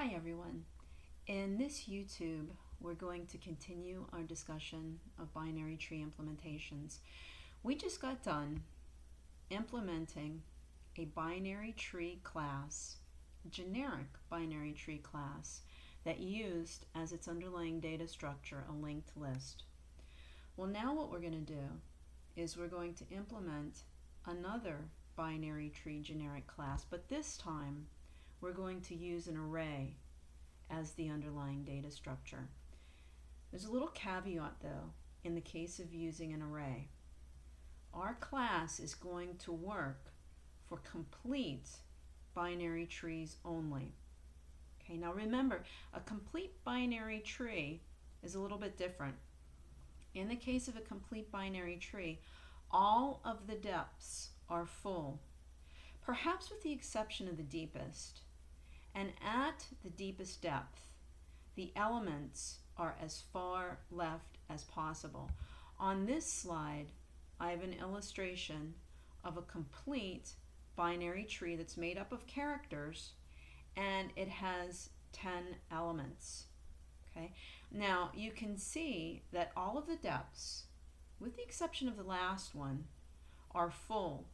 Hi everyone. In this YouTube, we're going to continue our discussion of binary tree implementations. We just got done implementing a binary tree class, generic binary tree class, that used as its underlying data structure a linked list. Well, now what we're going to do is we're going to implement another binary tree generic class, but this time we're going to use an array as the underlying data structure. There's a little caveat though in the case of using an array. Our class is going to work for complete binary trees only. Okay, now remember, a complete binary tree is a little bit different. In the case of a complete binary tree, all of the depths are full, perhaps with the exception of the deepest. And at the deepest depth, the elements are as far left as possible. On this slide, I have an illustration of a complete binary tree that's made up of characters, and it has 10 elements. Okay? Now, you can see that all of the depths, with the exception of the last one, are full.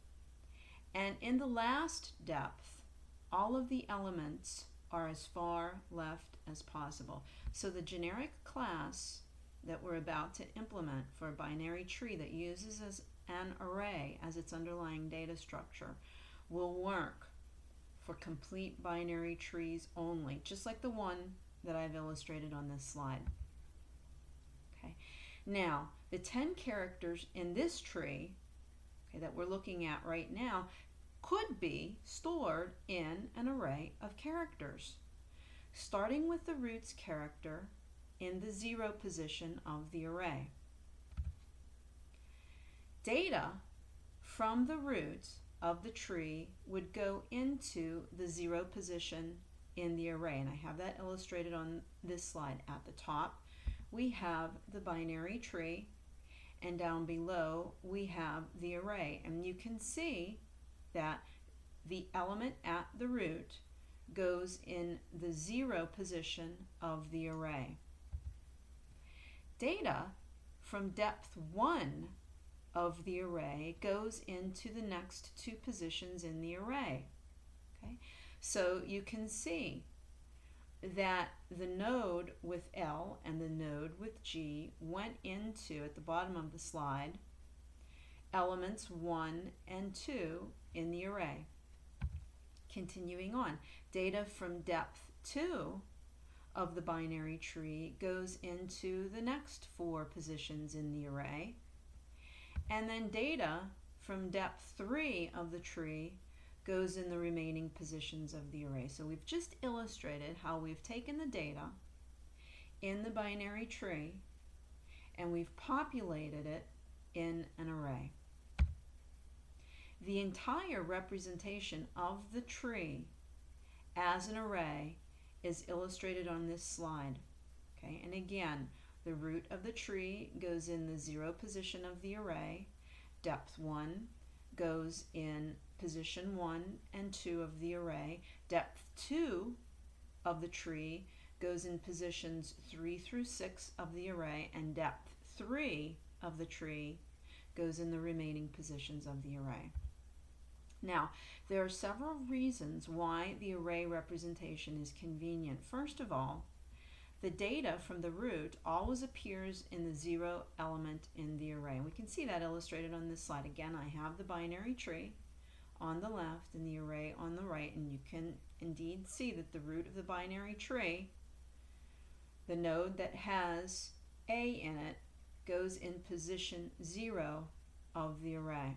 And in the last depth, all of the elements are as far left as possible. So the generic class that we're about to implement for a binary tree that uses as an array as its underlying data structure will work for complete binary trees only, just like the one that I've illustrated on this slide. Okay. Now, the 10 characters in this tree, okay, that we're looking at right now could be stored in an array of characters, starting with the roots character in the 0 position of the array. Data from the root of the tree would go into the 0 position in the array, and I have that illustrated on this slide. At the top, we have the binary tree, and down below we have the array, and you can see that the element at the root goes in the 0 position of the array. Data from depth 1 of the array goes into the next 2 positions in the array. Okay? So you can see that the node with L and the node with G went into, at the bottom of the slide, elements 1 and 2 in the array. Continuing on, data from depth 2 of the binary tree goes into the next 4 positions in the array. And then data from depth 3 of the tree goes in the remaining positions of the array. So we've just illustrated how we've taken the data in the binary tree and we've populated it in an array. The entire representation of the tree as an array is illustrated on this slide. Okay, and again, the root of the tree goes in the 0 position of the array. Depth 1 goes in position 1 and 2 of the array. Depth 2 of the tree goes in positions 3 through 6 of the array, and depth 3 of the tree goes in the remaining positions of the array. Now, there are several reasons why the array representation is convenient. First of all, the data from the root always appears in the 0 element in the array. We can see that illustrated on this slide. Again, I have the binary tree on the left and the array on the right, and you can indeed see that the root of the binary tree, the node that has A in it, goes in position 0 of the array.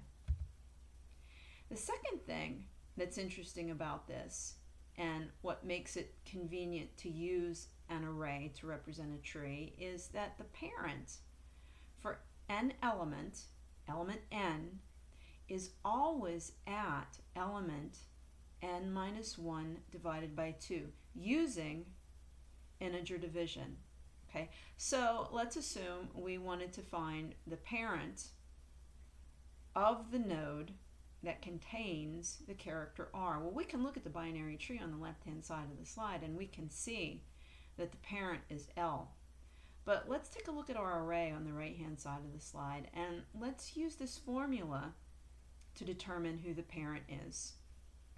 The second thing that's interesting about this, and what makes it convenient to use an array to represent a tree, is that the parent for n element, element n, is always at element n minus 1 divided by 2 using integer division. Okay, so let's assume we wanted to find the parent of the node that contains the character R. Well, we can look at the binary tree on the left-hand side of the slide and we can see that the parent is L. But let's take a look at our array on the right-hand side of the slide, and let's use this formula to determine who the parent is.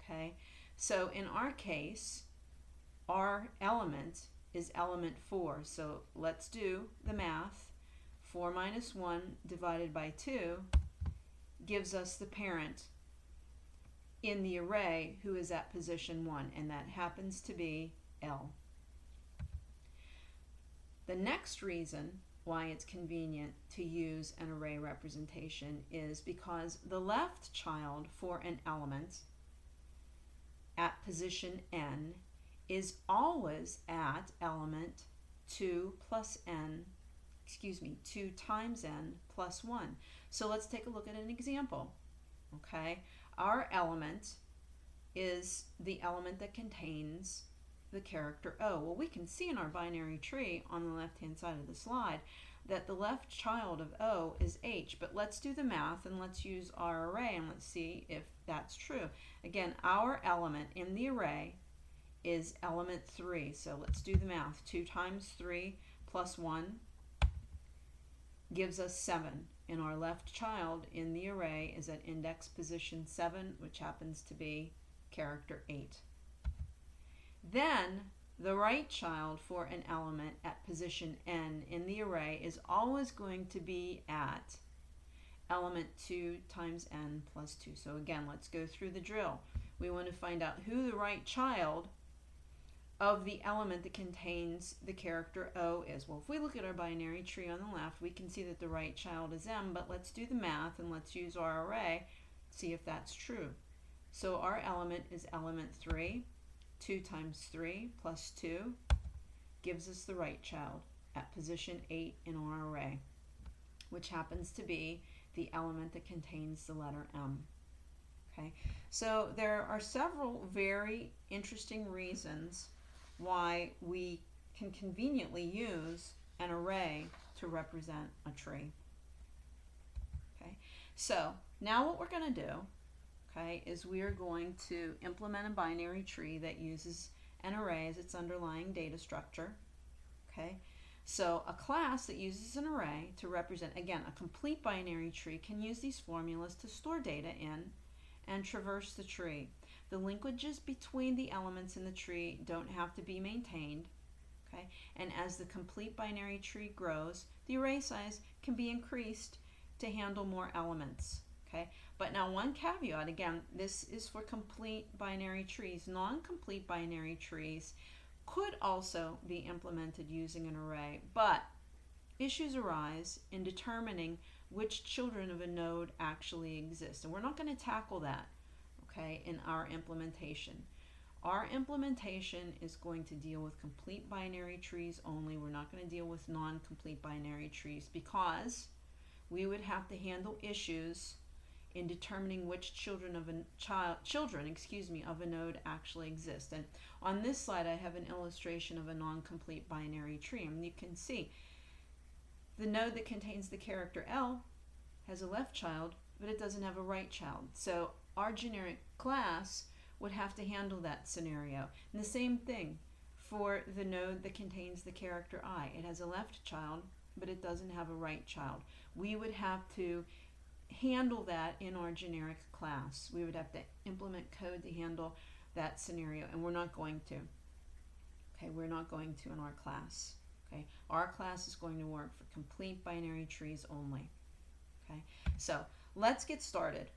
Okay, so in our case, our element is element 4. So let's do the math. 4 minus 1 divided by 2 gives us the parent in the array who is at position 1, and that happens to be L. The next reason why it's convenient to use an array representation is because the left child for an element at position n is always at element 2 times n plus 1. So let's take a look at an example. Okay, our element is the element that contains the character O. Well, we can see in our binary tree on the left-hand side of the slide that the left child of O is H, but let's do the math and let's use our array and let's see if that's true. Again, our element in the array is element 3, so let's do the math. 2 times 3 plus 1 gives us 7, and our left child in the array is at index position 7, which happens to be character 8. Then the right child for an element at position n in the array is always going to be at element 2 times n plus 2. So again, let's go through the drill. We want to find out who the right child of the element that contains the character O is. Well, if we look at our binary tree on the left, we can see that the right child is M, but let's do the math and let's use our array, see if that's true. So our element is element 3. 2 times 3 plus 2 gives us the right child at position 8 in our array, which happens to be the element that contains the letter M. Okay, so there are several very interesting reasons why we can conveniently use an array to represent a tree. Okay, so now what we're going to do, okay, is we are going to implement a binary tree that uses an array as its underlying data structure. Okay, so a class that uses an array to represent, again, a complete binary tree can use these formulas to store data in and traverse the tree. The linkages between the elements in the tree don't have to be maintained. Okay, and as the complete binary tree grows, the array size can be increased to handle more elements. Okay, but now one caveat, again, this is for complete binary trees. Non-complete binary trees could also be implemented using an array, but issues arise in determining which children of a node actually exist, and we're not going to tackle that, okay, in our implementation. Our implementation is going to deal with complete binary trees only. We're not going to deal with non-complete binary trees because we would have to handle issues in determining which children of a node actually exist. And on this slide I have an illustration of a non-complete binary tree, and you can see the node that contains the character L has a left child, but it doesn't have a right child. So our generic class would have to handle that scenario. And the same thing for the node that contains the character I. It has a left child, but it doesn't have a right child. We would have to handle that in our generic class. We would have to implement code to handle that scenario, and we're not going to. Okay, we're not going to in our class. Okay, our class is going to work for complete binary trees only. Okay, so let's get started.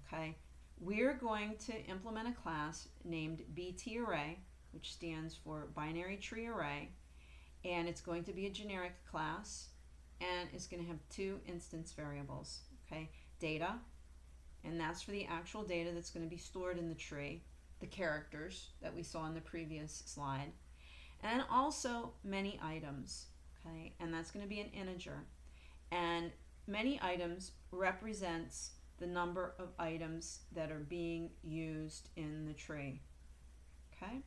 Okay, we're going to implement a class named BT Array, which stands for Binary Tree Array, and it's going to be a generic class, and it's going to have 2 instance variables. Okay, data, and that's for the actual data that's going to be stored in the tree, the characters that we saw in the previous slide, and also many items. Okay, and that's going to be an integer, and many items represents the number of items that are being used in the tree. Okay,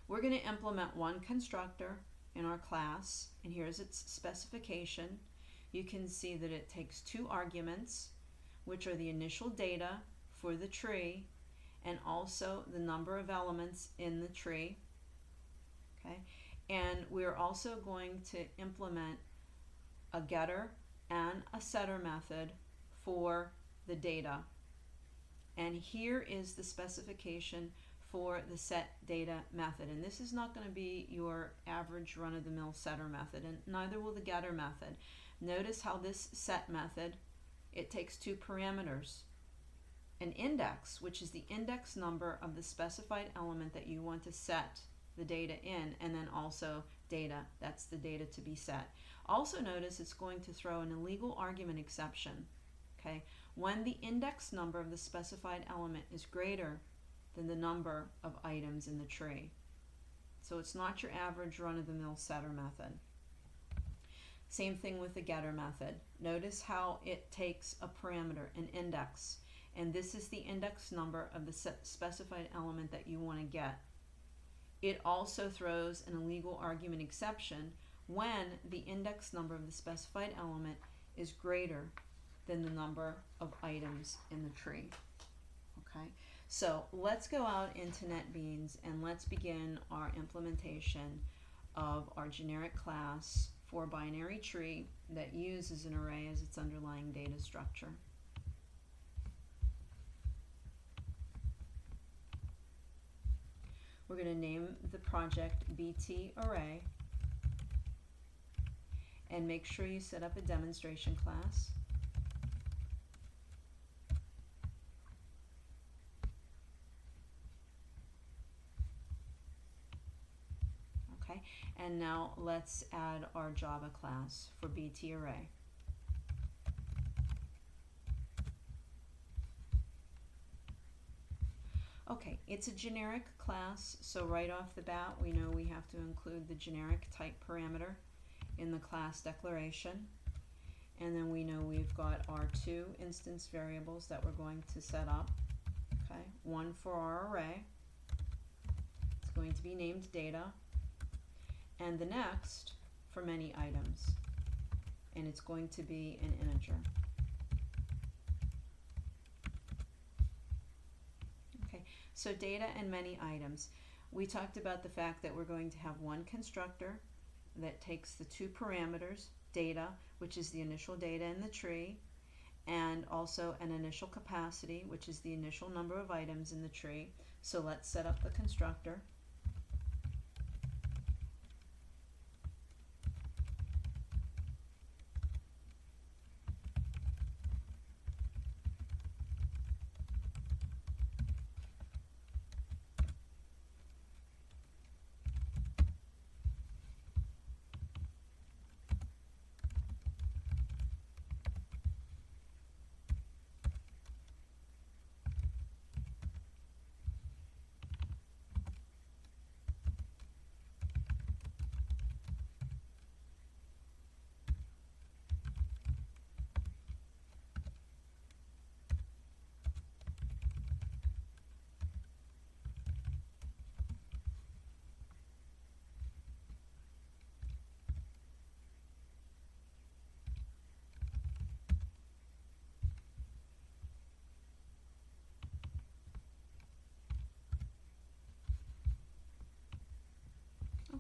we're going to implement one constructor in our class, and here's its specification. You can see that it takes 2 arguments. which are the initial data for the tree and also the number of elements in the tree. Okay, and we're also going to implement a getter and a setter method for the data. And here is the specification for the set data method. And this is not going to be your average run-of-the-mill setter method, and neither will the getter method. Notice how this set method, it takes two parameters. An index, which is the index number of the specified element that you want to set the data in, and then also data, that's the data to be set. Also notice it's going to throw an illegal argument exception, okay, when the index number of the specified element is greater than the number of items in the tree. So it's not your average run-of-the-mill setter method. Same thing with the getter method. Notice how it takes a parameter, an index, and this is the index number of the specified element that you want to get. It also throws an illegal argument exception when the index number of the specified element is greater than the number of items in the tree. Okay, so let's go out into NetBeans and let's begin our implementation of our generic class for binary tree that uses an array as its underlying data structure. We're going to name the project BT Array and make sure you set up a demonstration class. Okay, and now let's add our Java class for BT Array. Okay, it's a generic class, so right off the bat we know we have to include the generic type parameter in the class declaration, and then we know we've got our two instance variables that we're going to set up. Okay, one for our array, it's going to be named data, and the next for many items, and it's going to be an integer. So data and many items. We talked about the fact that we're going to have one constructor that takes the two parameters, data, which is the initial data in the tree, and also an initial capacity, which is the initial number of items in the tree. So let's set up the constructor.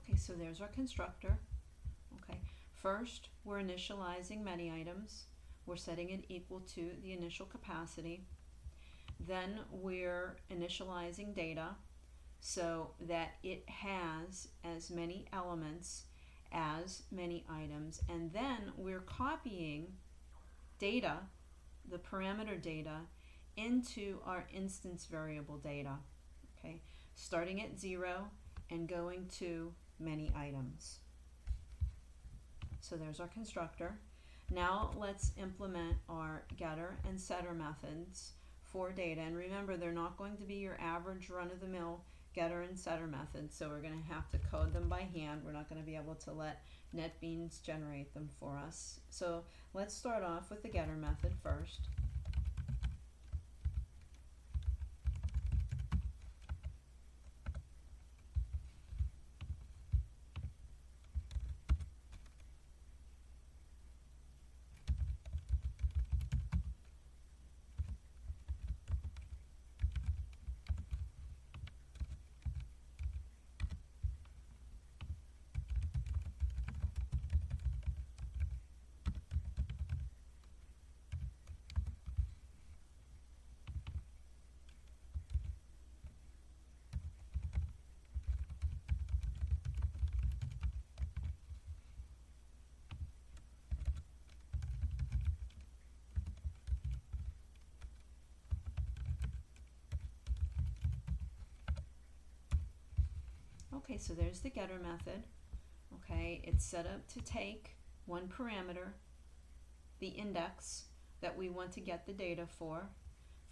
Okay, so there's our constructor. Okay, first we're initializing many items. We're setting it equal to the initial capacity. Then we're initializing data so that it has as many elements as many items. And then we're copying data, the parameter data, into our instance variable data. Okay, starting at 0 and going to many items. So there's our constructor. Now let's implement our getter and setter methods for data. And remember, they're not going to be your average run-of-the-mill getter and setter methods, so we're going to have to code them by hand. We're not going to be able to let NetBeans generate them for us. So let's start off with the getter method first. Okay, so there's the getter method. Okay, it's set up to take one parameter, the index that we want to get the data for.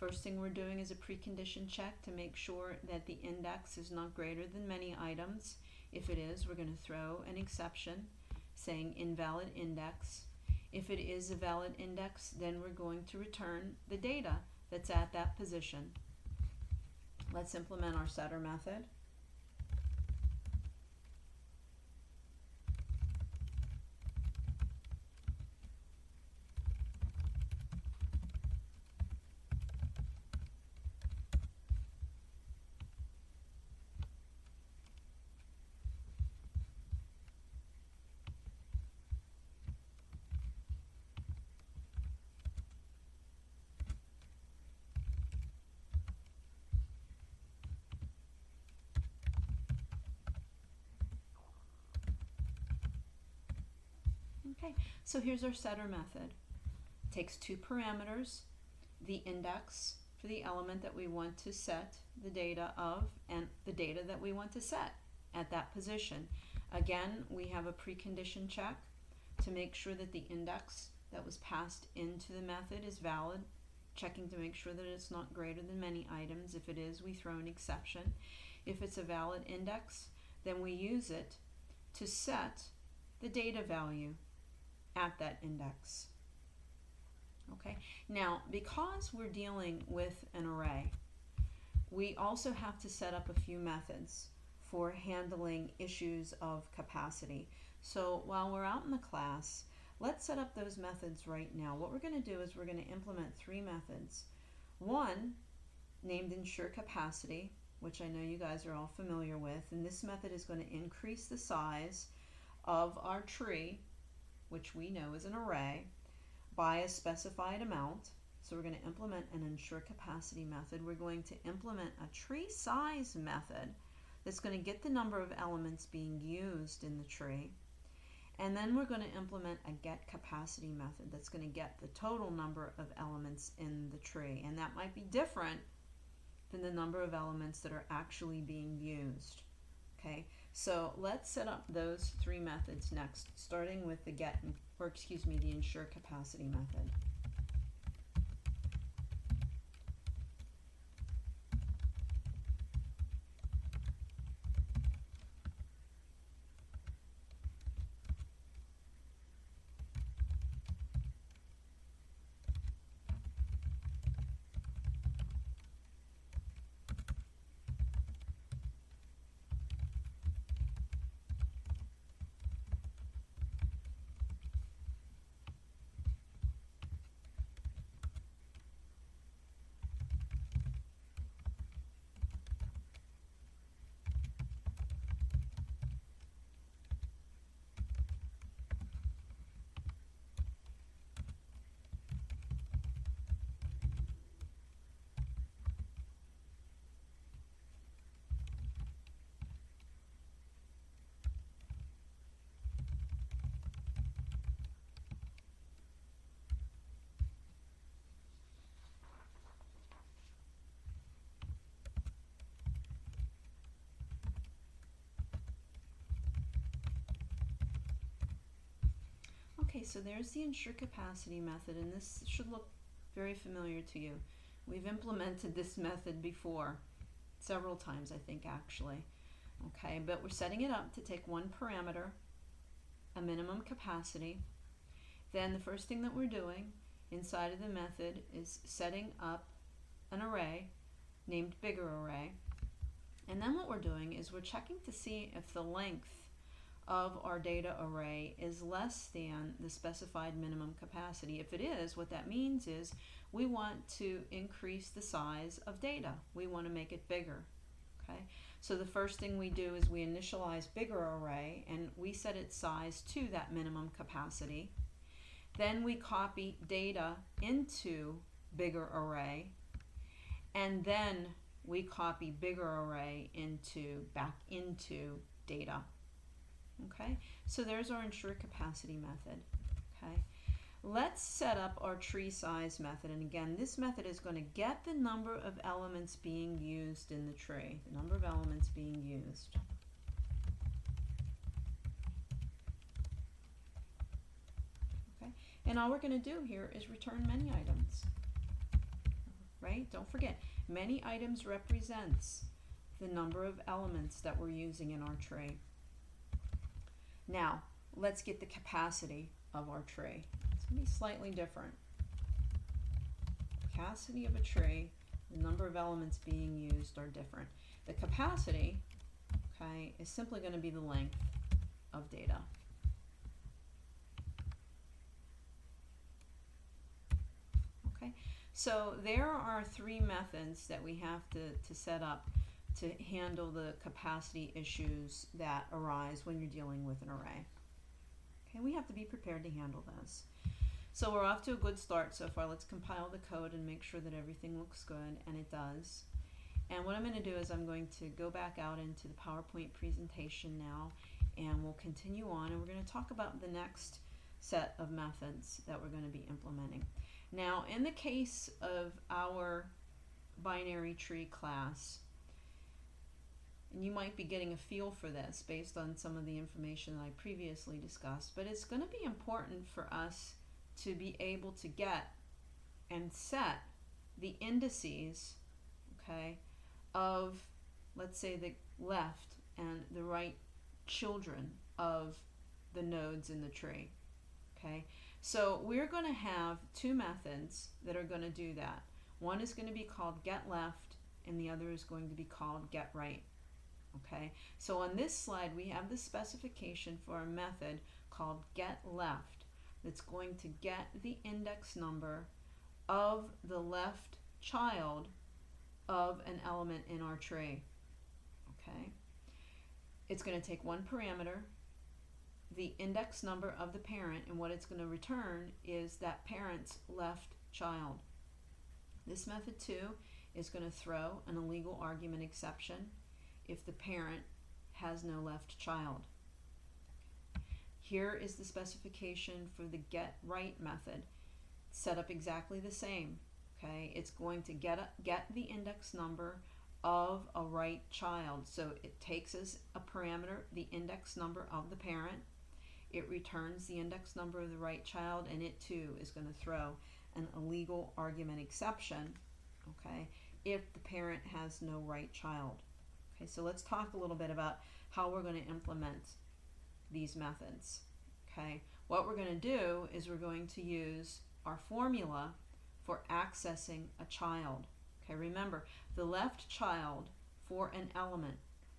First thing we're doing is a precondition check to make sure that the index is not greater than many items. If it is, we're going to throw an exception saying invalid index. If it is a valid index, then we're going to return the data that's at that position. Let's implement our setter method. Okay, so here's our setter method. It takes two parameters, the index for the element that we want to set the data of and the data that we want to set at that position. Again, we have a precondition check to make sure that the index that was passed into the method is valid, checking to make sure that it's not greater than many items. If it is, we throw an exception. If it's a valid index, then we use it to set the data value at that index. Okay, now because we're dealing with an array, we also have to set up a few methods for handling issues of capacity. So while we're out in the class, let's set up those methods right now. What we're going to do is we're going to implement three methods. One named ensure capacity, which I know you guys are all familiar with, and this method is going to increase the size of our tree, which we know is an array, by a specified amount. So we're going to implement an ensure capacity method. We're going to implement a tree size method that's going to get the number of elements being used in the tree. And then we're going to implement a get capacity method that's going to get the total number of elements in the tree. And that might be different than the number of elements that are actually being used. Okay, so let's set up those three methods next, starting with the the ensure capacity method. Okay, so there's the ensure capacity method, and this should look very familiar to you. We've implemented this method before, several times I think actually. Okay, but we're setting it up to take one parameter, a minimum capacity. Then the first thing that we're doing inside of the method is setting up an array named bigger array. And then what we're doing is we're checking to see if the length of our data array is less than the specified minimum capacity. If it is, what that means is we want to increase the size of data. We want to make it bigger. Okay, so the first thing we do is we initialize bigger array and we set its size to that minimum capacity. Then we copy data into bigger array, and then we copy bigger array back into data. Okay, so there's our ensure capacity method. Okay, let's set up our tree size method, and again this method is going to get the number of elements being used in the tree, the number of elements being used. And all we're going to do here is return many items, right? Don't forget, many items represents the number of elements that we're using in our tree. Now, let's get the capacity of our tree. It's going to be slightly different. Capacity of a tree, the number of elements being used are different. The capacity, okay, is simply going to be the length of data. Okay, so there are three methods that we have to set up to handle the capacity issues that arise when you're dealing with an array. Okay, we have to be prepared to handle this. So we're off to a good start so far. Let's compile the code and make sure that everything looks good, and it does. And what I'm going to do is I'm going to go back out into the PowerPoint presentation now, and we'll continue on, and we're going to talk about the next set of methods that we're going to be implementing. Now, in the case of our binary tree class, and you might be getting a feel for this based on some of the information that I previously discussed, but it's going to be important for us to be able to get and set the indices, okay, of, let's say, the left and the right children of the nodes in the tree. Okay, so we're going to have two methods that are going to do that. One is going to be called getLeft, and the other is going to be called getRight. Okay, so on this slide we have the specification for a method called getLeft that's going to get the index number of the left child of an element in our tree. Okay, it's going to take one parameter, the index number of the parent, and what it's going to return is that parent's left child. This method too is going to throw an illegal argument exception if the parent has no left child. Here is the specification for the getRight method. Set up exactly the same. Okay, it's going to get the index number of a right child. So it takes as a parameter the index number of the parent. It returns the index number of the right child, and it too is going to throw an illegal argument exception, okay, if the parent has no right child. Okay, so let's talk a little bit about how we're going to implement these methods. Okay, what we're going to do is we're going to use our formula for accessing a child. Okay, remember, the left child for an element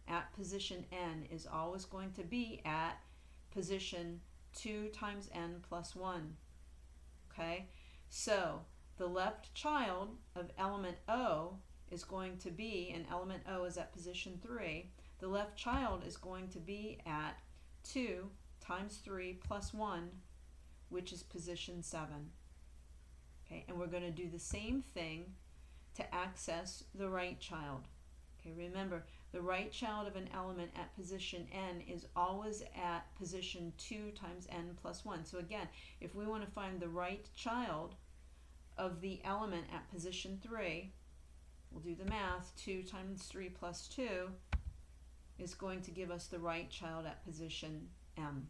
at position n is always going to be at position 2 times n plus 1. Okay, so the left child of element O is going to be, and element O is at position 3, the left child is going to be at 2 times 3 plus 1, which is position 7. Okay, and we're going to do the same thing to access the right child. Okay, remember, the right child of an element at position n is always at position 2 times n plus 1. So again, if we want to find the right child of the element at position 3, we'll do the math. 2 times 3 plus 2 is going to give us the right child at position m.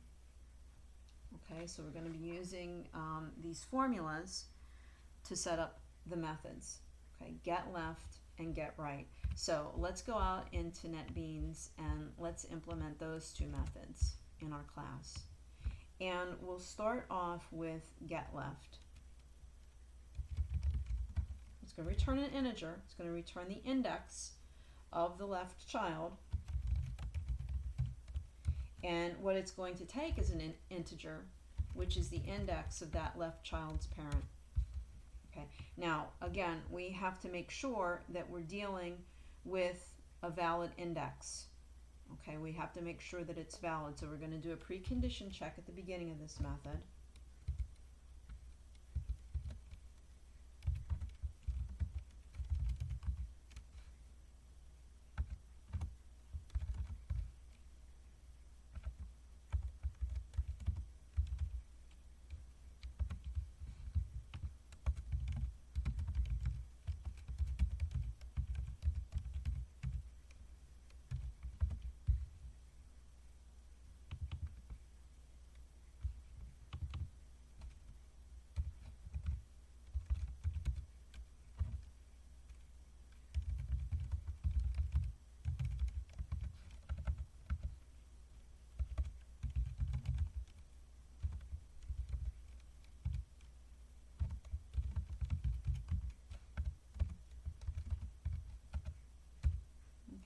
Okay, so we're going to be using these formulas to set up the methods. Okay, getLeft and getRight. So let's go out into NetBeans and let's implement those two methods in our class. And we'll start off with getLeft. It's going to return an integer. It's going to return the index of the left child. And what it's going to take is an integer, which is the index of that left child's parent. Okay. Now, again, we have to make sure that we're dealing with a valid index. Okay, we have to make sure that it's valid. So we're going to do a precondition check at the beginning of this method.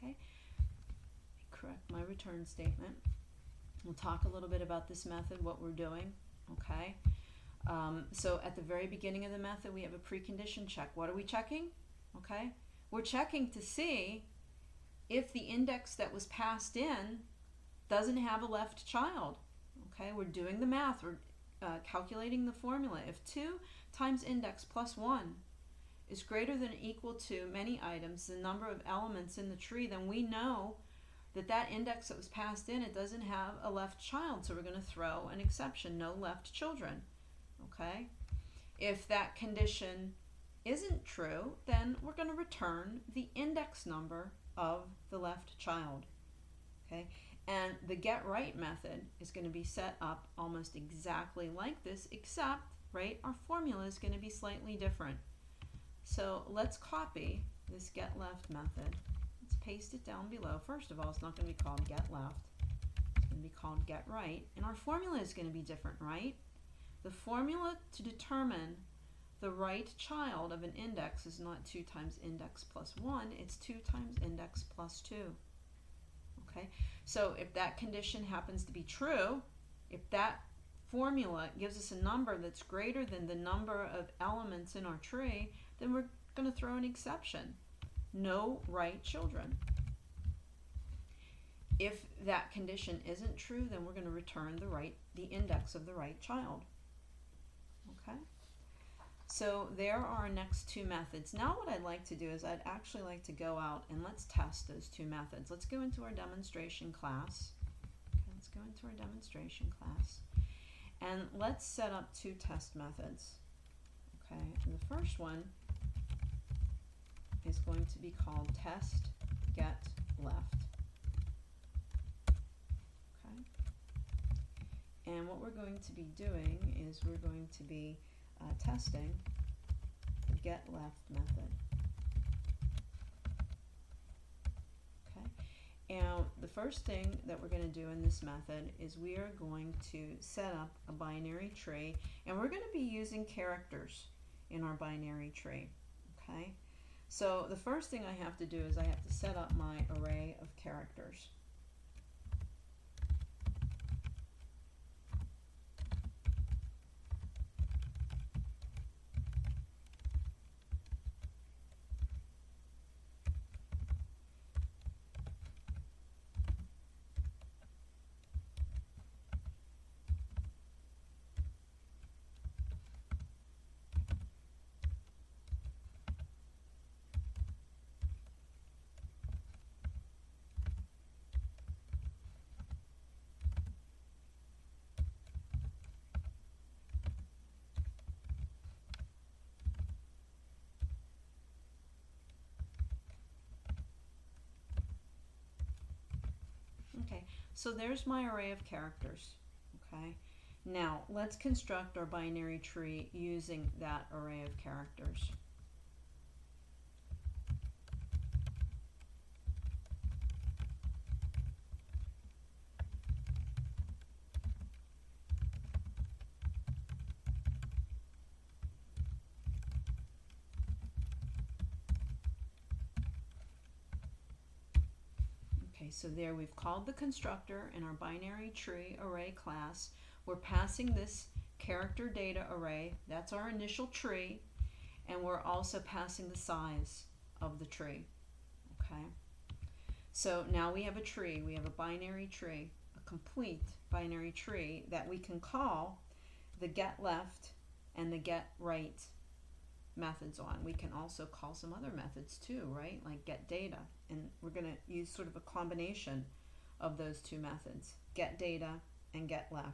Okay, correct my return statement. We'll talk a little bit about this method, what we're doing. Okay, so at the very beginning of the method, we have a precondition check. What are we checking? Okay, we're checking to see if the index that was passed in doesn't have a left child. Okay, we're doing the math. We're calculating the formula. If 2 times index plus 1 is greater than or equal to many items, the number of elements in the tree, then we know that that index that was passed in, it doesn't have a left child, so we're going to throw an exception, no left children. Okay, if that condition isn't true, then we're going to return the index number of the left child. Okay, and the get right method is going to be set up almost exactly like this, except, right, our formula is going to be slightly different. So let's copy this get left method. Let's paste it down below. First of all, it's not going to be called get left. It's going to be called get right. And our formula is going to be different, right? The formula to determine the right child of an index is not 2 times index plus 1. It's 2 times index plus 2. Okay? So if that condition happens to be true, if that formula gives us a number that's greater than the number of elements in our tree, then we're going to throw an exception. No right children. If that condition isn't true, then we're going to return the index of the right child. Okay? So there are our next 2 methods. Now what I'd like to do is I'd actually like to go out and let's test those 2 methods. Let's go into our demonstration class. Okay, let's go into our demonstration class. And let's set up 2 test methods. Okay, and the first one is going to be called test get left. Okay, and what we're going to be doing is we're going to be testing the get left method. Okay, and the first thing that we're going to do in this method is we are going to set up a binary tree, and we're going to be using characters in our binary tree. Okay, so the first thing I have to do is I have to set up my array of characters. Okay, so there's my array of characters. Okay, now let's construct our binary tree using that array of characters. Okay, so there we've called the constructor in our binary tree array class. We're passing this character data array, that's our initial tree, and we're also passing the size of the tree. Okay, so now we have a tree, we have a binary tree, a complete binary tree that we can call the get left and the get right methods on. We can also call some other methods too, right? Like get data, and we're going to use sort of a combination of those 2 methods, get data and get left.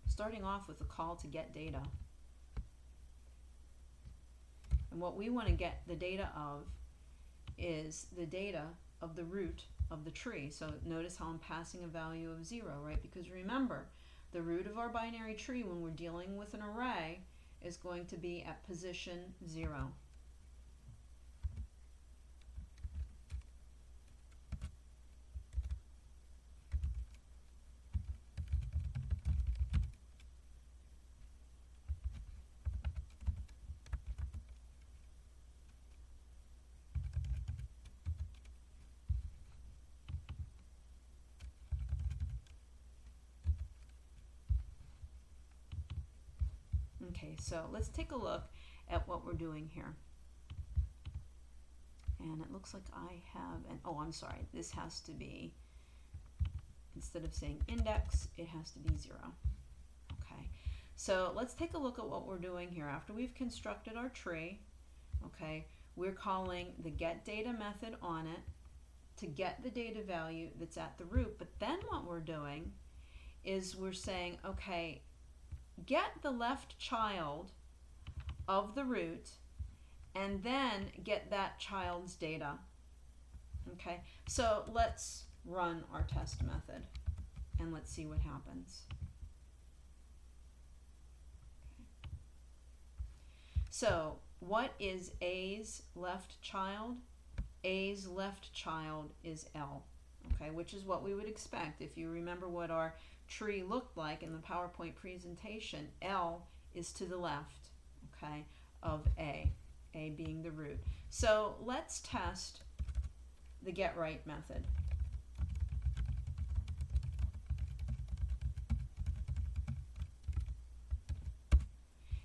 Starting off with a call to get data. And what we want to get the data of is the data of the root of the tree. So notice how I'm passing a value of 0, right? Because remember, the root of our binary tree when we're dealing with an array is going to be at position 0. Okay, so let's take a look at what we're doing here. And it looks like I have oh, I'm sorry, this has to be, instead of saying index, it has to be 0. Okay, so let's take a look at what we're doing here. After we've constructed our tree, okay, we're calling the getData method on it to get the data value that's at the root. But then what we're doing is we're saying, okay, get the left child of the root and then get that child's data. Okay, so let's run our test method and let's see what happens. Okay. So what is A's left child? A's left child is L, okay, which is what we would expect. If you remember what our tree looked like in the PowerPoint presentation, L is to the left, okay, of A being the root. So let's test the getRight method.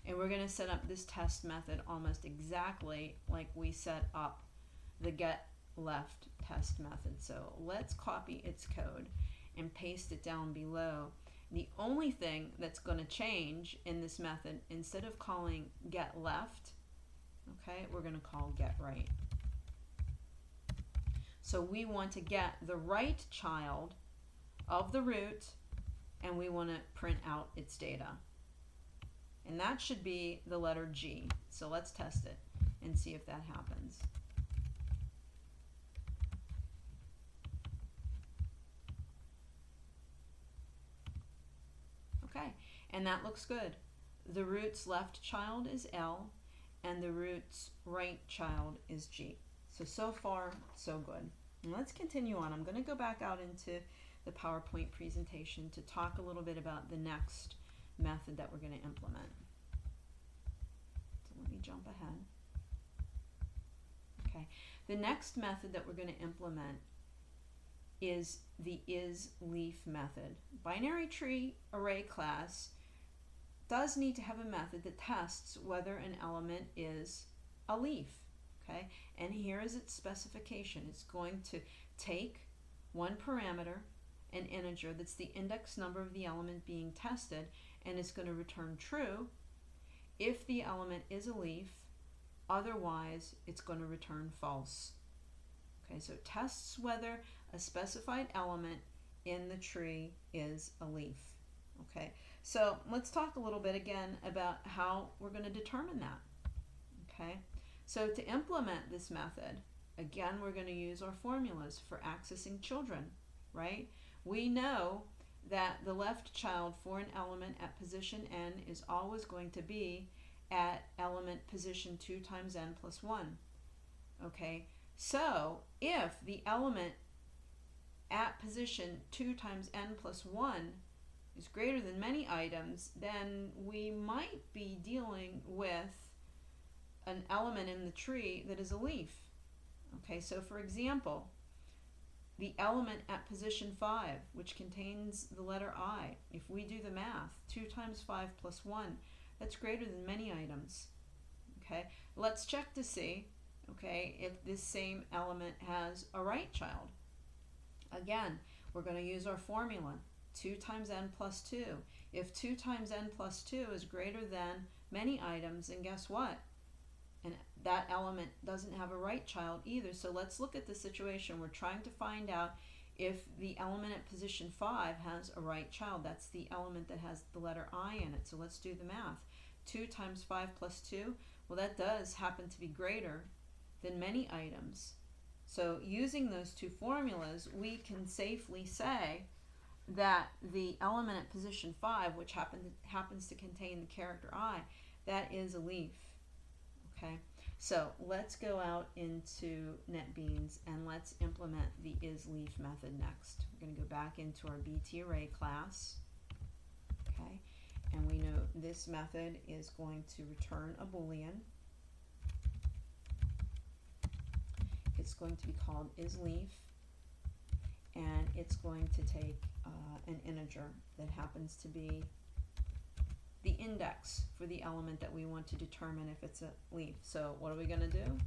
And we're going to set up this test method almost exactly like we set up the getLeft test method. So let's copy its code and paste it down below. The only thing that's going to change in this method, instead of calling getLeft, okay, we're going to call getRight. So we want to get the right child of the root and we want to print out its data. And that should be the letter G. So let's test it and see if that happens. Okay, and that looks good. The root's left child is L and the root's right child is G. So far, so good. And let's continue on. I'm going to go back out into the PowerPoint presentation to talk a little bit about the next method that we're going to implement. So let me jump ahead. Okay, the next method that we're going to implement is the isLeaf method. Binary tree array class does need to have a method that tests whether an element is a leaf. Okay, and here is its specification. It's going to take one parameter, an integer that's the index number of the element being tested, and it's going to return true if the element is a leaf. Otherwise, it's going to return false. Okay, so it tests whether a specified element in the tree is a leaf. Okay, so let's talk a little bit again about how we're going to determine that. Okay, so to implement this method, again, we're going to use our formulas for accessing children, right? We know that the left child for an element at position n is always going to be at element position 2 times n plus 1. Okay, so if the element at position 2 times n plus 1 is greater than many items, then we might be dealing with an element in the tree that is a leaf. Okay, so for example, the element at position 5, which contains the letter I, if we do the math, 2 times 5 plus 1, that's greater than many items. Okay, let's check to see, okay, if this same element has a right child. Again, we're going to use our formula, 2 times n plus 2. If 2 times n plus 2 is greater than many items, then guess what? And that element doesn't have a right child either. So let's look at the situation. We're trying to find out if the element at position 5 has a right child. That's the element that has the letter I in it. So let's do the math. 2 times 5 plus 2, well, that does happen to be greater than many items. So using those two formulas, we can safely say that the element at position 5, which happens to contain the character I, that is a leaf. Okay, so let's go out into NetBeans and let's implement the isLeaf method next. We're going to go back into our BT array class. Okay, and we know this method is going to return a Boolean. It's going to be called isLeaf, and it's going to take an integer that happens to be the index for the element that we want to determine if it's a leaf. So what are we going to do?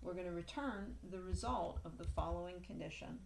We're going to return the result of the following condition.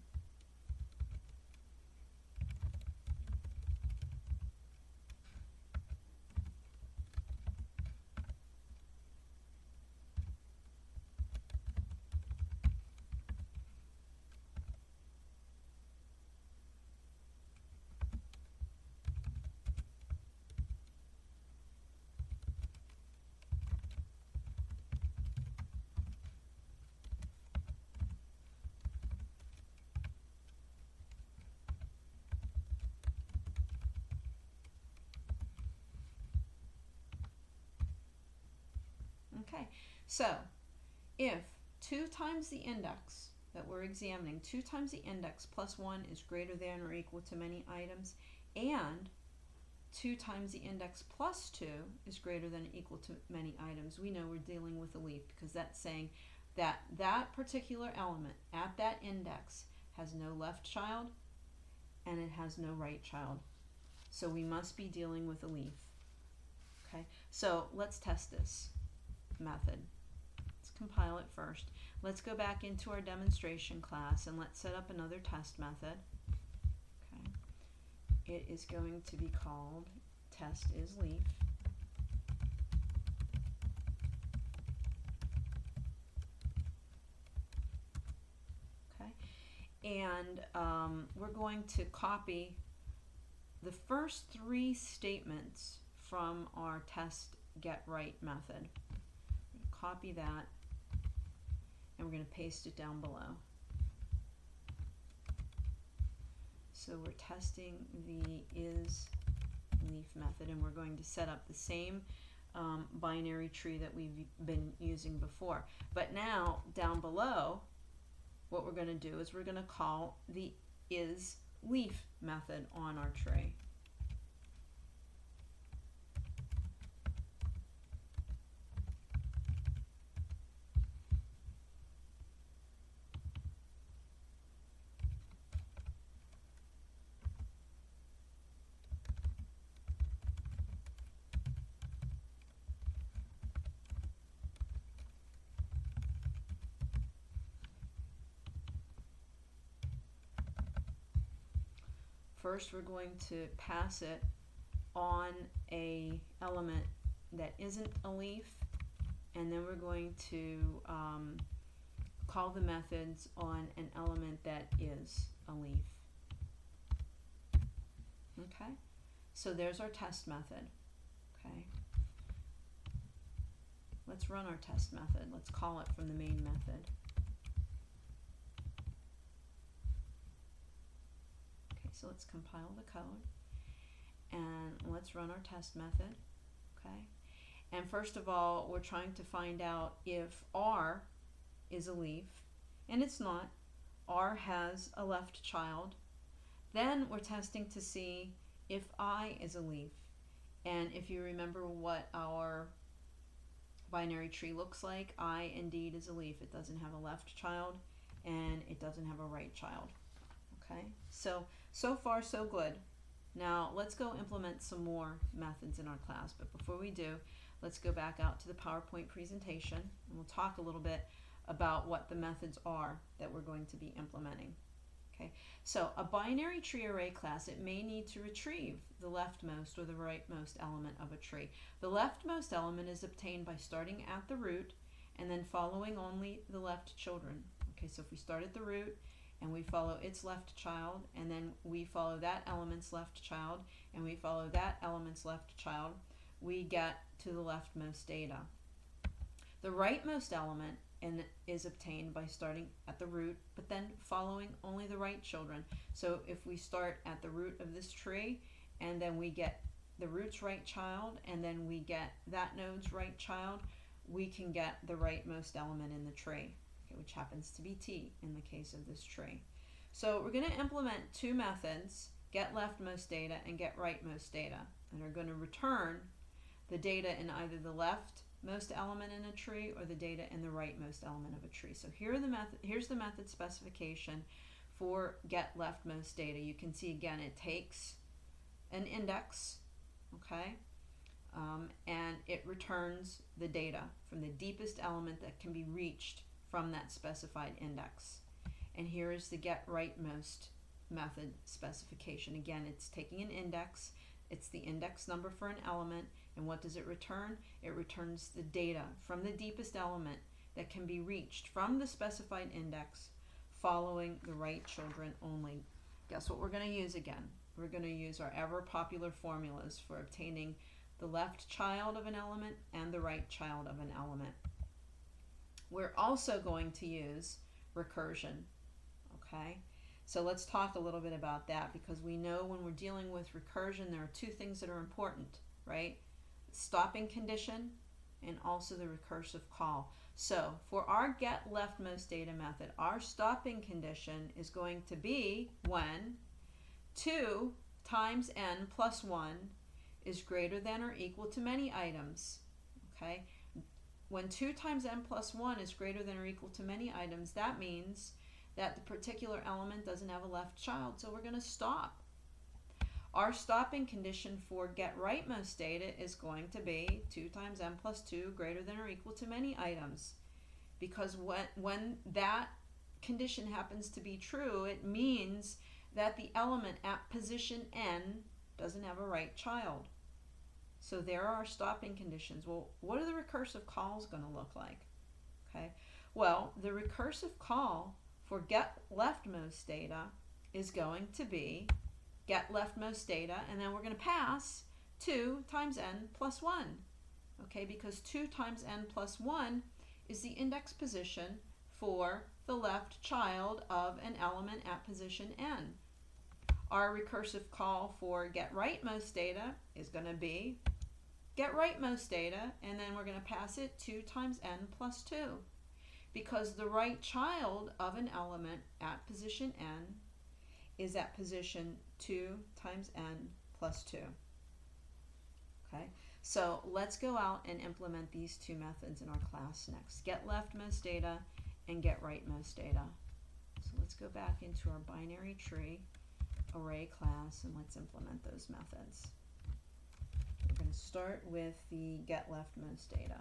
Okay, so if 2 times the index that we're examining, 2 times the index plus 1 is greater than or equal to many items, and 2 times the index plus 2 is greater than or equal to many items, we know we're dealing with a leaf, because that's saying that that particular element at that index has no left child and it has no right child. So we must be dealing with a leaf. Okay, so let's test this method. Let's compile it first. Let's go back into our demonstration class and let's set up another test method. Okay. It is going to be called test is leaf. Okay. And we're going to copy the first 3 statements from our test get right method. Copy that, and we're going to paste it down below. So we're testing the is leaf method, and we're going to set up the same binary tree that we've been using before. But now down below, what we're going to do is we're going to call the is leaf method on our tree. First, we're going to pass it on a element that isn't a leaf, and then we're going to call the methods on an element that is a leaf. Okay, so there's our test method. Okay, let's run our test method. Let's call it from the main method. So let's compile the code and let's run our test method. Okay, and first of all, we're trying to find out if R is a leaf, and it's not. R has a left child. Then we're testing to see if I is a leaf, and if you remember what our binary tree looks like, I indeed is a leaf. It doesn't have a left child and it doesn't have a right child. Okay, so far so good. Now let's go implement some more methods in our class, but before we do, let's go back out to the PowerPoint presentation and we'll talk a little bit about what the methods are that we're going to be implementing. Okay, so a binary tree array class, it may need to retrieve the leftmost or the rightmost element of a tree. The leftmost element is obtained by starting at the root and then following only the left children. Okay, so if we start at the root and we follow its left child, and then we follow that element's left child, and we follow that element's left child, we get to the leftmost data. The rightmost element is obtained by starting at the root, but then following only the right children. So if we start at the root of this tree, and then we get the root's right child, and then we get that node's right child, we can get the rightmost element in the tree, which happens to be T in the case of this tree. So we're going to implement 2 methods, get leftmost data and get rightmost data, and are going to return the data in either the leftmost element in a tree or the data in the rightmost element of a tree. So here's the method specification for get leftmost data. You can see again it takes an index, okay, and it returns the data from the deepest element that can be reached from that specified index. And here is the get rightmost method specification. Again, it's taking an index, it's the index number for an element, and what does it return? It returns the data from the deepest element that can be reached from the specified index following the right children only. Guess what we're going to use again? We're going to use our ever popular formulas for obtaining the left child of an element and the right child of an element. We're also going to use recursion, okay? So let's talk a little bit about that, because we know when we're dealing with recursion, there are two things that are important, right? Stopping condition and also the recursive call. So for our get leftmost data method, our stopping condition is going to be when 2 times n plus 1 is greater than or equal to many items, okay? When 2 times n plus 1 is greater than or equal to many items, that means that the particular element doesn't have a left child, so we're going to stop. Our stopping condition for get rightmost data is going to be 2 times n plus 2 greater than or equal to many items, because when that condition happens to be true, it means that the element at position n doesn't have a right child. So there are our stopping conditions. Well, what are the recursive calls going to look like? Okay. Well, the recursive call for get leftmost data is going to be get leftmost data, and then we're going to pass 2 times n plus 1. Okay, because 2 times n plus 1 is the index position for the left child of an element at position n. Our recursive call for get rightmost data is going to be get rightmost data, and then we're going to pass it 2 times n plus 2, because the right child of an element at position n is at position 2 times n plus 2. Okay, so let's go out and implement these two methods in our class next. Get leftmost data and get rightmost data. So let's go back into our binary tree array class and let's implement those methods. We're going to start with the get leftmost data.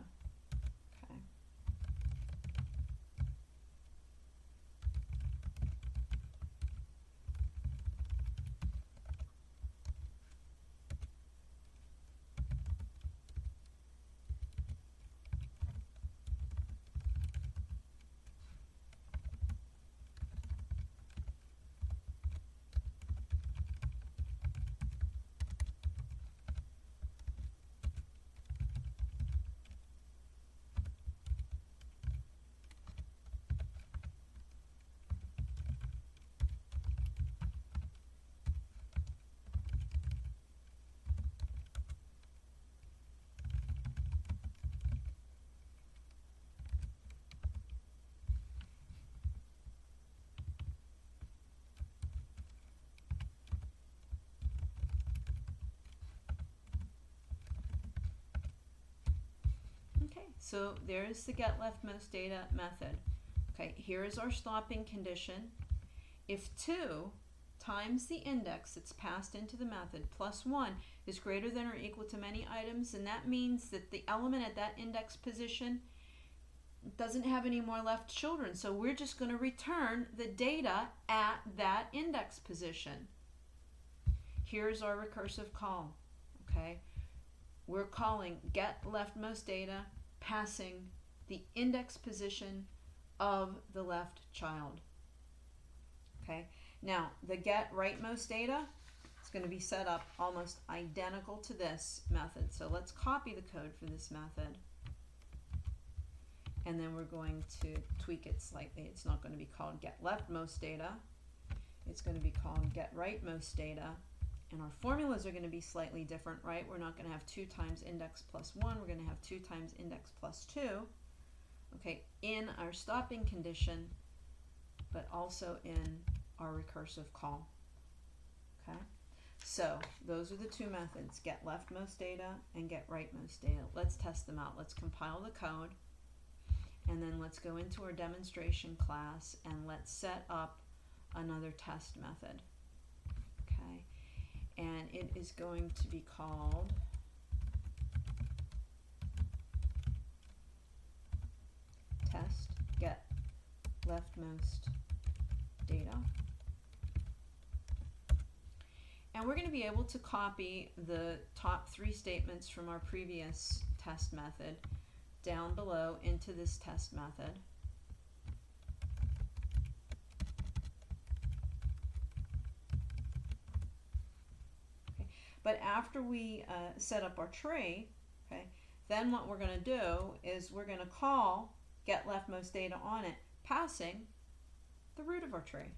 Okay. So there's the get leftmost data method. Okay, here is our stopping condition. If 2 times the index that's passed into the method plus 1 is greater than or equal to many items, and that means that the element at that index position doesn't have any more left children. So we're just going to return the data at that index position. Here's our recursive call. Okay, we're calling get leftmost data, passing the index position of the left child. Okay, now the get rightmost data is going to be set up almost identical to this method. So let's copy the code for this method, and then we're going to tweak it slightly. It's not going to be called get leftmost data, it's going to be called get rightmost data. And our formulas are going to be slightly different, right? We're not going to have 2 times index plus 1. We're going to have 2 times index plus 2, okay, in our stopping condition, but also in our recursive call. Okay, so those are the two methods, get leftmost data and get rightmost data. Let's test them out. Let's compile the code, and then let's go into our demonstration class and let's set up another test method. Okay, and it is going to be called test get leftmost data. And we're going to be able to copy the top 3 statements from our previous test method down below into this test method. Okay. But after we set up our tree, okay, then what we're going to do is we're going to call get leftmost data on it, passing the root of our tree.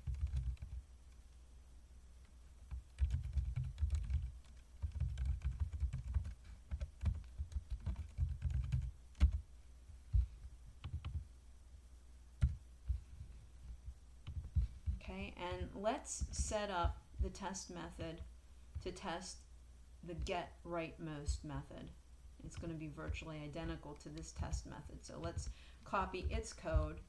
Okay, and let's set up the test method to test the get rightmost method. It's going to be virtually identical to this test method. So let's copy its code,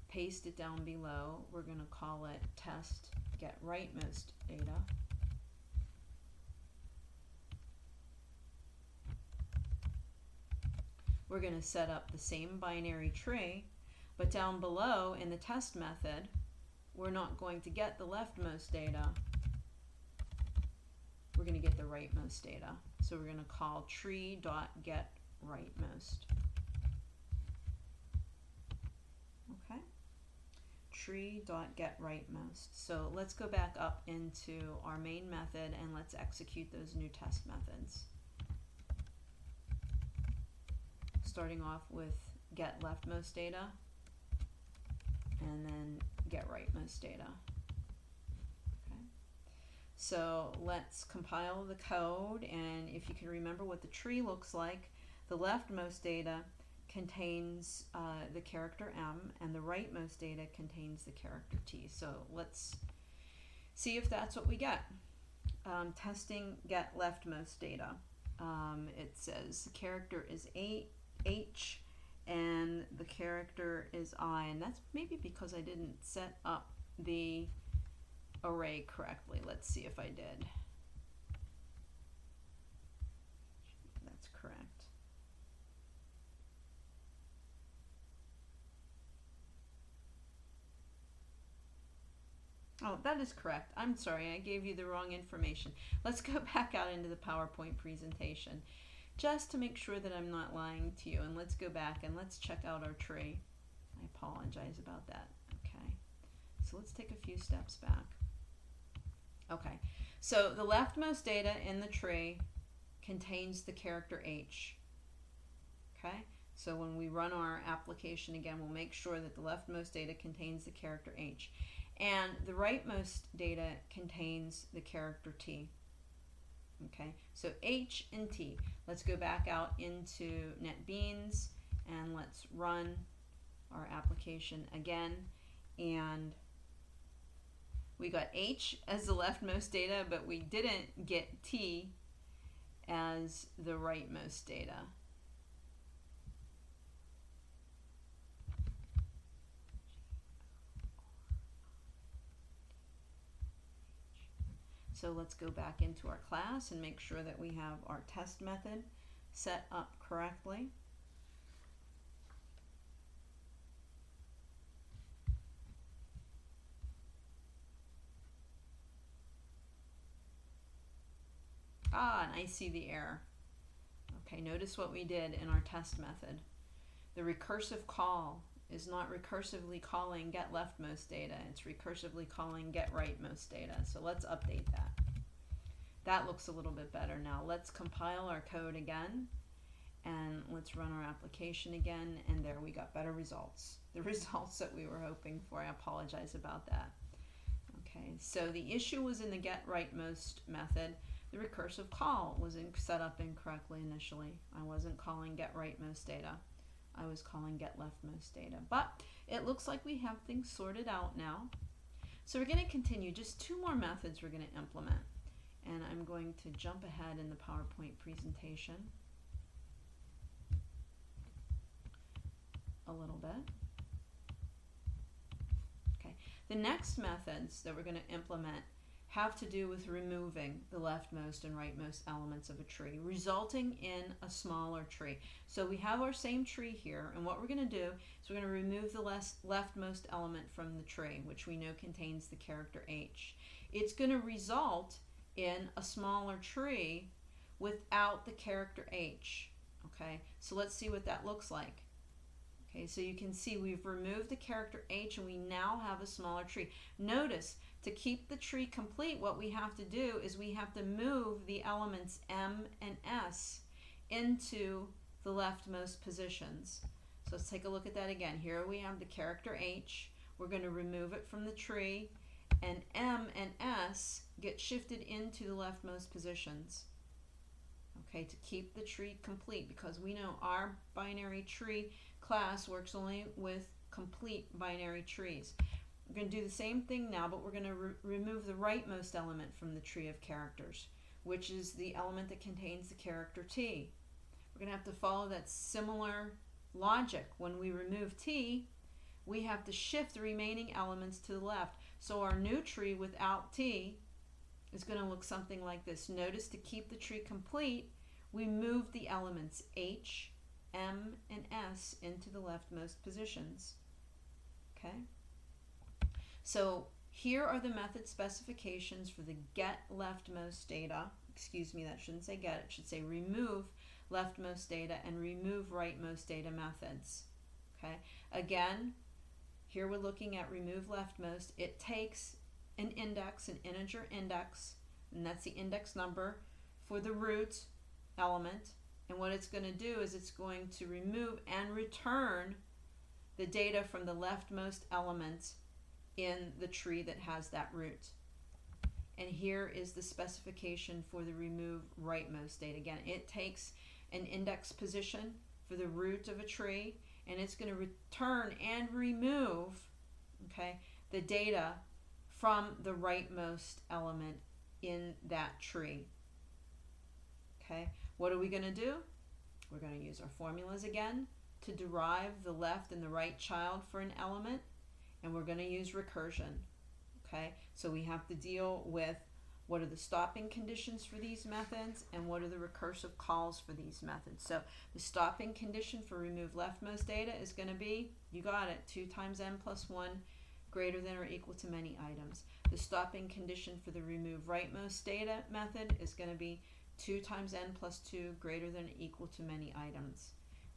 paste it down below. We're going to call it test get rightmost data. We're going to set up the same binary tree, but down below in the test method, we're not going to get the leftmost data. We're going to get the rightmost data. So we're going to call tree.getRightmost. Okay. Tree.getRightmost. So let's go back up into our main method and let's execute those new test methods. Starting off with get leftmost data and then get rightmost data. Okay. So let's compile the code, and if you can remember what the tree looks like, the leftmost data contains the character M and the rightmost data contains the character T. So let's see if that's what we get. Testing get leftmost data. It says the character is H and the character is I, and that's maybe because I didn't set up the array correctly. Let's see if I did. That's correct. Oh, that is correct. I'm sorry, I gave you the wrong information. Let's go back out into the PowerPoint presentation just to make sure that I'm not lying to you, and let's go back and let's check out our tree. I apologize about that. Okay, so let's take a few steps back. Okay, so the leftmost data in the tree contains the character H. Okay, so when we run our application again, we'll make sure that the leftmost data contains the character H, and the rightmost data contains the character T. Okay, so H and T. Let's go back out into NetBeans and let's run our application again. And we got H as the leftmost data, but we didn't get T as the rightmost data. So let's go back into our class and make sure that we have our test method set up correctly. And I see the error. Okay, notice what we did in our test method. The recursive call is not recursively calling get leftmost data, it's recursively calling get rightmost data. So let's update that. That looks a little bit better now. Let's compile our code again and let's run our application again, and there we got better results. The results that we were hoping for. I apologize about that. Okay, so the issue was in the get rightmost method. The recursive call was set up incorrectly initially. I wasn't calling get rightmost data. I was calling get leftmost data. But it looks like we have things sorted out now. So we're going to continue. Just 2 more methods we're going to implement. And I'm going to jump ahead in the PowerPoint presentation a little bit. Okay. The next methods that we're going to implement have to do with removing the leftmost and rightmost elements of a tree, resulting in a smaller tree. So we have our same tree here, and what we're going to do is we're going to remove the leftmost element from the tree, which we know contains the character H. It's going to result in a smaller tree without the character H. Okay, so let's see what that looks like. Okay, so you can see we've removed the character H and we now have a smaller tree. Notice, to keep the tree complete, what we have to do is we have to move the elements M and S into the leftmost positions. So let's take a look at that again. Here we have the character H. We're going to remove it from the tree, and M and S get shifted into the leftmost positions. Okay, to keep the tree complete, because we know our binary tree class works only with complete binary trees. We're going to do the same thing now, but we're going to remove the rightmost element from the tree of characters, which is the element that contains the character T. We're going to have to follow that similar logic. When we remove T, we have to shift the remaining elements to the left. So our new tree without T is going to look something like this. Notice, to keep the tree complete, we move the elements H, M, and S into the leftmost positions. Okay? So here are the method specifications for the get leftmost data. Excuse me, that shouldn't say get, it should say remove leftmost data and remove rightmost data methods. Okay? Again, here we're looking at remove leftmost. It takes an index, an integer index, and that's the index number for the root element. And what it's going to do is it's going to remove and return the data from the leftmost element in the tree that has that root. And here is the specification for the remove rightmost data. Again, it takes an index position for the root of a tree, and it's going to return and remove, okay, the data from the rightmost element in that tree. Okay, what are we going to do? We're going to use our formulas again to derive the left and the right child for an element, and we're going to use recursion. Okay, so we have to deal with what are the stopping conditions for these methods and what are the recursive calls for these methods. So the stopping condition for remove leftmost data is going to be, you got it, 2 times n plus 1 greater than or equal to many items. The stopping condition for the remove rightmost data method is going to be 2 times n plus 2 greater than or equal to many items.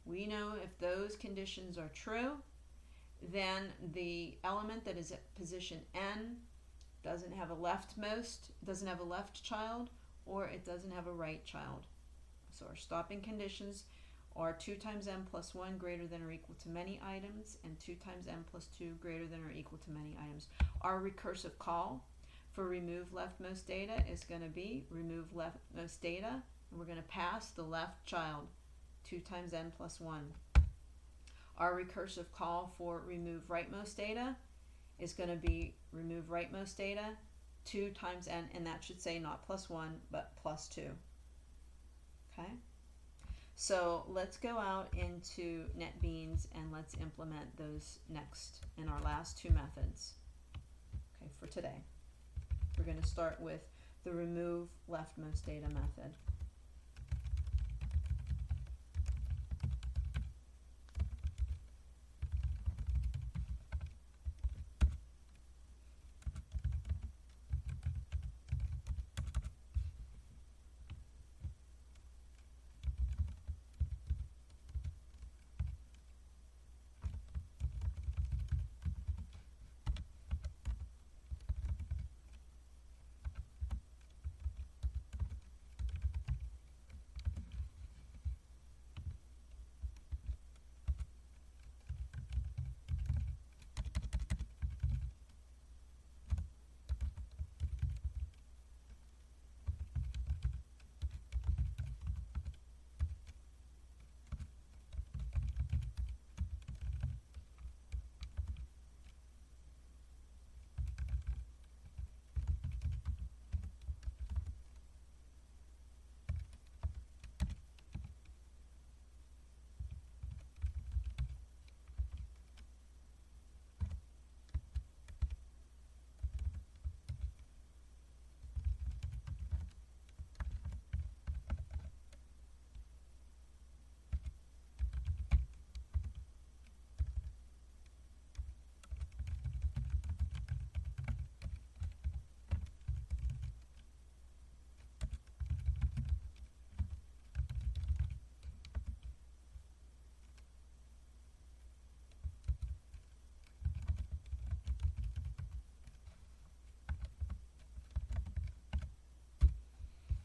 We know if those conditions are true, then the element that is at position n doesn't have a leftmost, doesn't have a left child, or it doesn't have a right child. So our stopping conditions are 2 times n plus 1 greater than or equal to many items, and 2 times n plus 2 greater than or equal to many items. Our recursive call for remove leftmost data is going to be remove leftmost data, and we're going to pass the left child, 2 times n plus 1. Our recursive call for remove rightmost data is going to be remove rightmost data, 2 times n, and that should say not plus 1, but plus 2. Okay? So let's go out into NetBeans and let's implement those next in our last 2 methods. Okay, for today. We're going to start with the remove leftmost data method.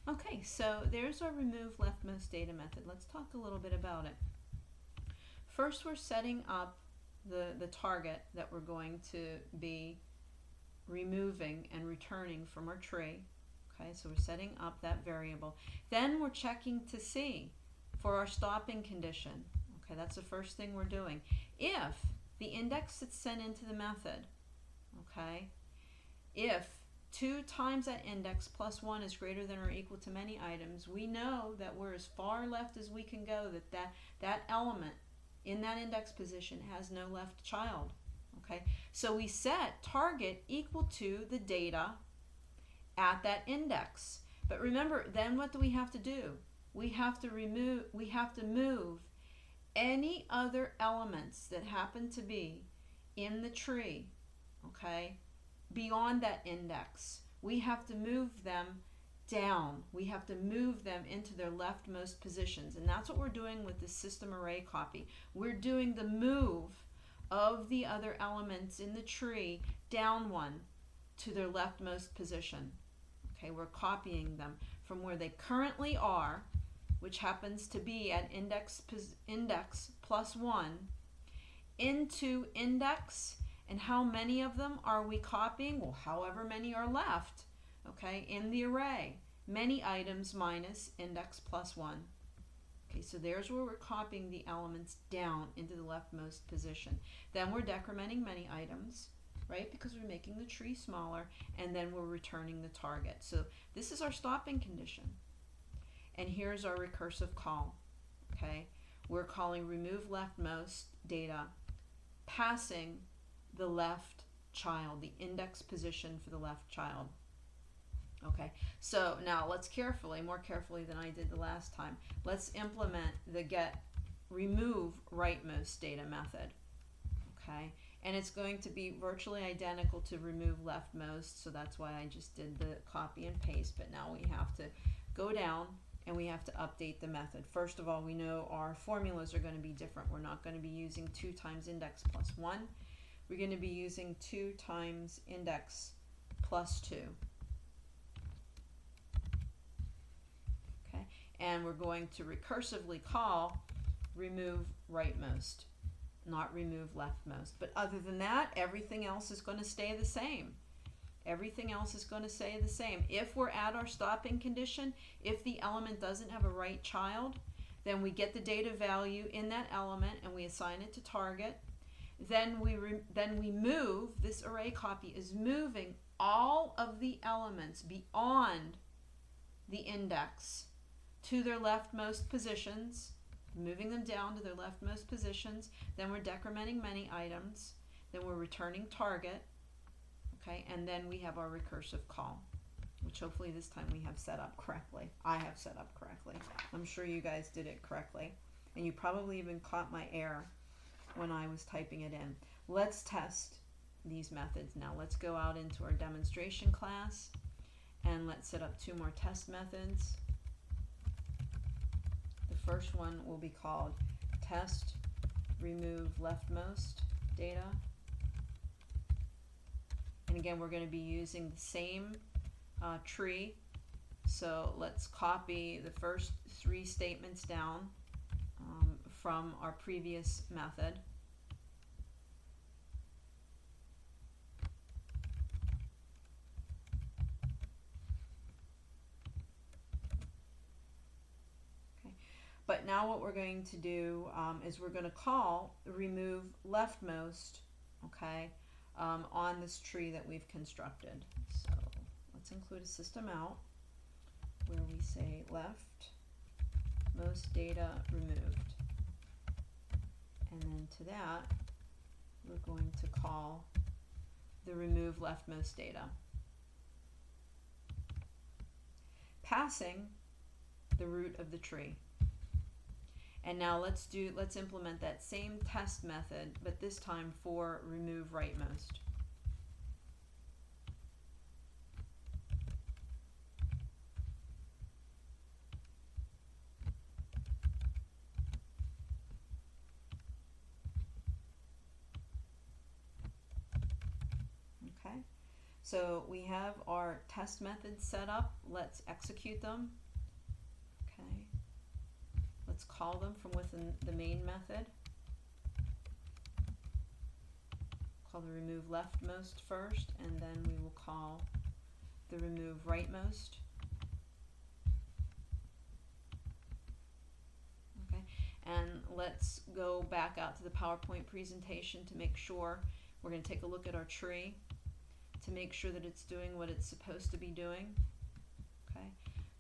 Okay, so there's our remove leftmost data method. Let's talk a little bit about it. First, we're setting up the target that we're going to be removing and returning from our tree. Okay, so we're setting up that variable. Then we're checking to see for our stopping condition. Okay, that's the first thing we're doing. If the index that's sent into the method, okay, if 2 times that index plus 1 is greater than or equal to many items, we know that we're as far left as we can go, that element in that index position has no left child. Okay, so we set target equal to the data at that index. But remember, then what do we have to do? We have to move any other elements that happen to be in the tree, okay, beyond that index. We have to move them down. We have to move them into their leftmost positions. And that's what we're doing with the system array copy. We're doing the move of the other elements in the tree down one to their leftmost position. Okay, we're copying them from where they currently are, which happens to be at index plus 1, into index. And how many of them are we copying? Well, however many are left, okay, in the array. Many items minus index plus 1. Okay, so there's where we're copying the elements down into the leftmost position. Then we're decrementing many items, right, because we're making the tree smaller, and then we're returning the target. So this is our stopping condition. And here's our recursive call, okay? We're calling remove leftmost data, passing the left child, the index position for the left child. Okay, so now let's more carefully than I did the last time, let's implement the remove rightmost data method. Okay, and it's going to be virtually identical to remove leftmost, so that's why I just did the copy and paste. But now we have to go down and we have to update the method. First of all, we know our formulas are going to be different. We're not going to be using 2 times index plus 1. We're going to be using 2 times index plus 2. Okay, and we're going to recursively call remove rightmost, not remove leftmost. But other than that, everything else is going to stay the same. Everything else is going to stay the same. If we're at our stopping condition, if the element doesn't have a right child, then we get the data value in that element and we assign it to target. Then we move, this array copy is moving all of the elements beyond the index to their leftmost positions, moving them down to their leftmost positions. Then we're decrementing many items. Then we're returning target. Okay, and then we have our recursive call, which hopefully this time we have set up correctly. I have set up correctly. I'm sure you guys did it correctly. And you probably even caught my error when I was typing it in. Let's test these methods now. Let's go out into our demonstration class and let's set up 2 more test methods. The first one will be called test remove leftmost data. And again, we're going to be using the same tree. So let's copy the first 3 statements down from our previous method. Okay. But now what we're going to do is we're going to call remove leftmost, okay, on this tree that we've constructed. So let's include a system out where we say leftmost data removed. And then to that, we're going to call the remove leftmost data, passing the root of the tree. And now let's implement that same test method, but this time for remove rightmost. Okay, So we have our test methods set up. Let's execute them. Okay. Let's call them from within the main method. Call the remove leftmost first, and then we will call the remove rightmost. Okay, and let's go back out to the PowerPoint presentation to make sure. We're going to take a look at our tree to make sure that it's doing what it's supposed to be doing. Okay,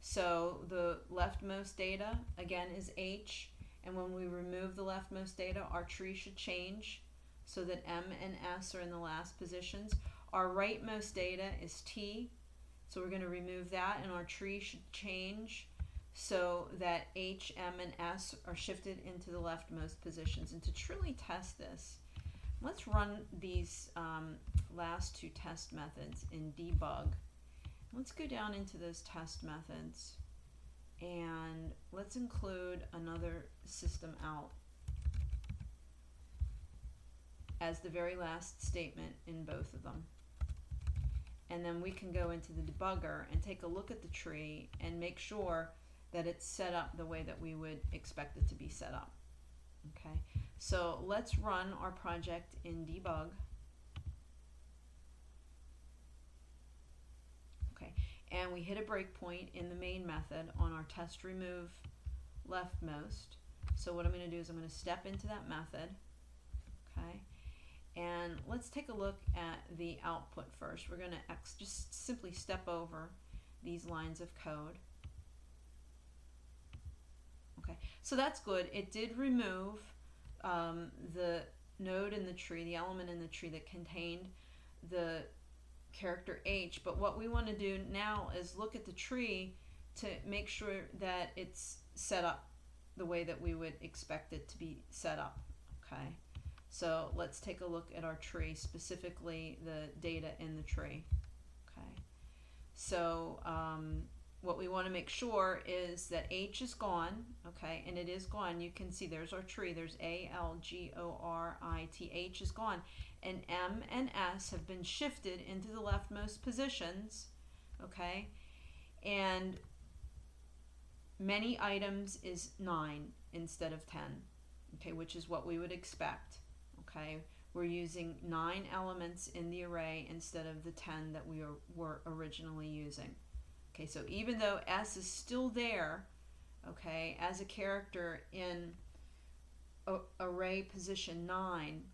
so the leftmost data again is H, and when we remove the leftmost data, our tree should change so that M and S are in the last positions. Our rightmost data is T, so we're going to remove that, and our tree should change so that H, M, and S are shifted into the leftmost positions. And to truly test this, let's run these last two test methods in debug. Let's go down into those test methods, and let's include another system out as the very last statement in both of them. And then we can go into the debugger and take a look at the tree and make sure that it's set up the way that we would expect it to be set up. Okay, so let's run our project in debug. Okay, and we hit a breakpoint in the main method on our test remove leftmost. So what I'm going to do is I'm going to step into that method. Okay, and let's take a look at the output first. We're going to just simply step over these lines of code. Okay, so that's good. It did remove the node in the tree, the element in the tree that contained the character H, but what we want to do now is look at the tree to make sure that it's set up the way that we would expect it to be set up. Okay, so let's take a look at our tree, specifically the data in the tree. Okay, so what we want to make sure is that H is gone, okay, and it is gone. You can see there's our tree. There's A-L-G-O-R-I-T. H is gone, and M and S have been shifted into the leftmost positions, okay, and many items is 9 instead of 10, okay, which is what we would expect, okay. We're using 9 elements in the array instead of the 10 that we were originally using. Okay, so even though S is still there, okay, as a character in array position 9,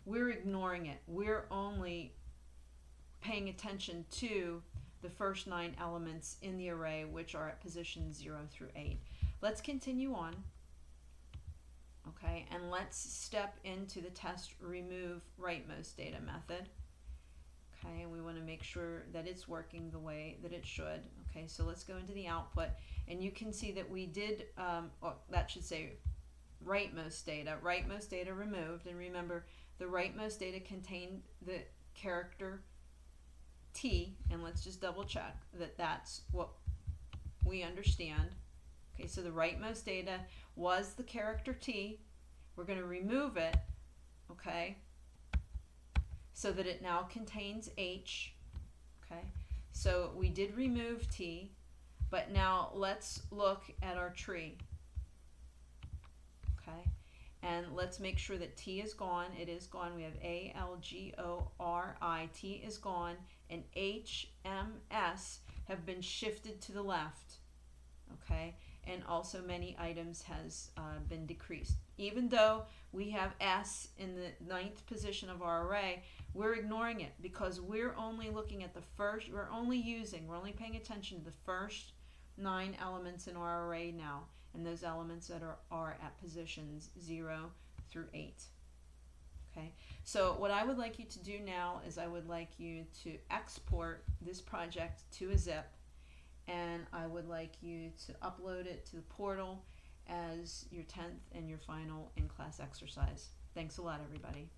we're ignoring it. We're only paying attention to the first 9 elements in the array, which are at position 0 through 8. Let's continue on, okay, and let's step into the test remove rightmost data method. Okay, and we want to make sure that it's working the way that it should. Okay, so let's go into the output, and you can see that we did, that should say rightmost data removed, and remember the rightmost data contained the character T, and let's just double check that that's what we understand. Okay, so the rightmost data was the character T. We're going to remove it, okay, so that it now contains H. Okay, so we did remove T, but now let's look at our tree. Okay, and let's make sure that T is gone. It is gone. We have A-L-G-O-R-I. T is gone, and H, M, S have been shifted to the left. Okay, and also many items has been decreased. Even though we have S in the 9th position of our array, we're ignoring it because we're only looking at the first, we're only paying attention to the first 9 elements in our array now, and those elements that are at positions 0 through 8. Okay, so what I would like you to do now is I would like you to export this project to a zip, and I would like you to upload it to the portal as your 10th and your final in-class exercise. Thanks a lot, everybody.